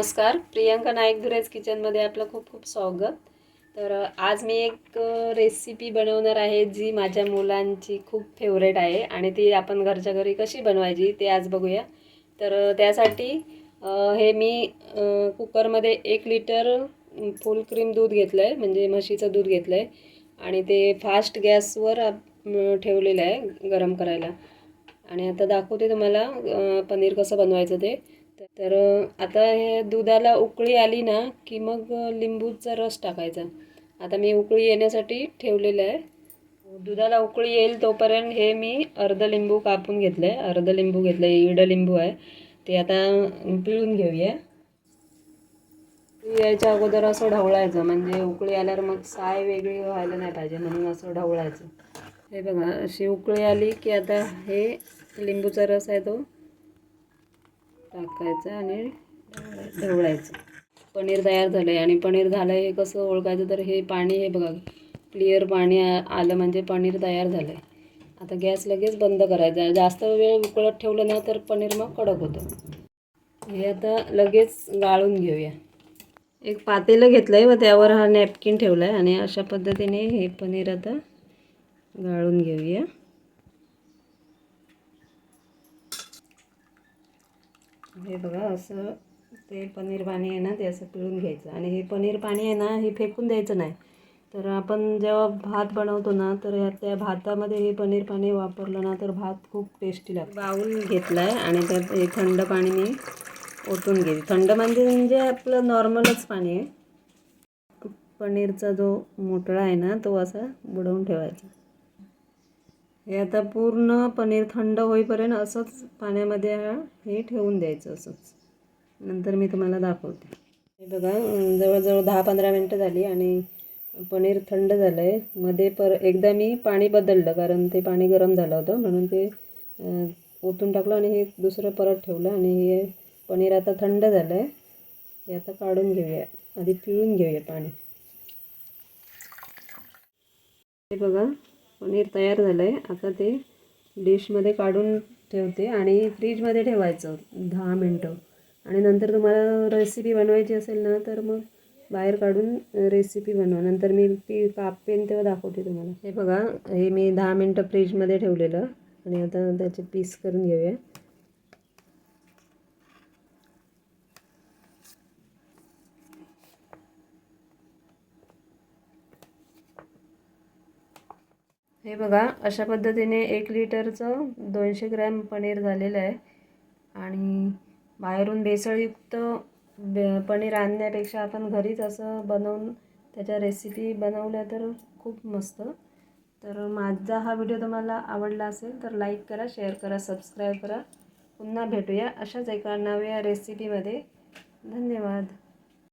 नमस्कार, प्रियंका नाईक धुरेज किचनमध्ये आपलं खूप खूप स्वागत. तर आज मी एक रेसिपी बनवणार आहे जी माझ्या मुलांची खूप फेवरेट आहे आणि ती आपण घरच्या घरी कशी बनवायची ते आज बघूया. तर त्यासाठी हे मी कुकरमध्ये 1 लिटर फुल क्रीम दूध घेतलं आहे, म्हणजे म्हशीचं दूध घेतलं आहे आणि ते फास्ट गॅसवर ठेवलेलं आहे गरम करायला. आणि आता दाखवते तुम्हाला पनीर कसं बनवायचं ते. तर आता हे दुधाला उकळी आली ना की मग लिंबूचा रस टाकायचा. आता मी उकळी येण्यासाठी ठेवलेलं आहे. दुधाला उकळी येईल तोपर्यंत हे मी अर्ध लिंबू कापून घेतलं आहे. अर्ध लिंबू घेतलं आहे, इडं लिंबू आहे ते. आता पिळून घेऊया. यायच्या अगोदर असं ढवळायचं, म्हणजे उकळी आल्यावर मग साय वेगळी व्हायला नाही पाहिजे, म्हणून असं ढवळायचं. हे बघा, अशी उकळी आली की आता हे लिंबूचा रस आहे तो टाकायचं आणि ढवळायचं. पनीर तयार झालं आहे. आणि पनीर झालं आहे हे कसं ओळखायचं, तर हे पाणी, हे बघा क्लिअर पाणी आलं म्हणजे पनीर तयार झालं आहे. आता गॅस लगेच बंद करायचा. जास्त वेळ उकळत ठेवलं ना तर पनीर मग कडक होतं. हे आता लगेच गाळून घेऊया. एक पातेलं घेतलं आहे व त्यावर हा नॅपकिन ठेवला आहे आणि अशा पद्धतीने हे पनीर आता गाळून घेऊया. हे बघा, असं ते पनीर पाणी आहे ना ते असं पिळून घ्यायचं. आणि हे पनीर पाणी आहे ना हे फेकून द्यायचं नाही. तर आपण जेव्हा भात बनवतो ना तर त्या भातामध्ये हे पनीर पाणी वापरलं ना तर भात खूप टेस्टी लागतो. बाऊल घेतला आहे आणि त्यात हे थंड पाणी मी ओतून घेते. थंड म्हणजे आपलं नॉर्मलच पाणी आहे. पनीरचा जो मोठळा आहे ना तो असा बुडवून ठेवायचा. हे आता पूर्ण पनीर थंड होईपर्यंत असंच पाण्यामध्ये हे ठेवून द्यायचं असंच. नंतर मी तुम्हाला दाखवते. हे बघा, जवळजवळ 10-15 मिनटं झाली आणि पनीर थंड झालं आहे. मध्ये एकदा मी पाणी बदललं, कारण ते पाणी गरम झालं होतं, म्हणून ते ओतून टाकलं आणि हे दुसरं परत ठेवलं. आणि हे पनीर आता थंड झालं आहे. हे आता काढून घेऊया. आधी पिळून घेऊया पाणी. हे बघा, पनीर तयार झालं आहे. आता ते डिशमध्ये काढून ठेवते आणि फ्रीजमध्ये ठेवायचं 10 मिनटं. आणि नंतर तुम्हाला रेसिपी बनवायची असेल ना तर मग बाहेर काढून रेसिपी बनवा. नंतर मी कापेन तेव्हा दाखवते तुम्हाला. हे बघा, हे मी 10 मिनटं फ्रीजमध्ये ठेवलेलं आणि आता त्याचे पीस करून घेऊया. हे बघा, अशा पद्धतीने 1 लिटरचं 200 ग्रॅम पनीर झालेलं आहे. आणि बाहेरून भेसळयुक्त पनीर आणण्यापेक्षा आपण घरीच असं बनवून त्याच्या रेसिपी बनवल्या तर खूप मस्त. तर माझा हा व्हिडिओ तुम्हाला आवडला असेल तर लाईक करा, शेअर करा, सबस्क्राईब करा. पुन्हा भेटूया अशाच एका नव्या रेसिपीमध्ये. धन्यवाद.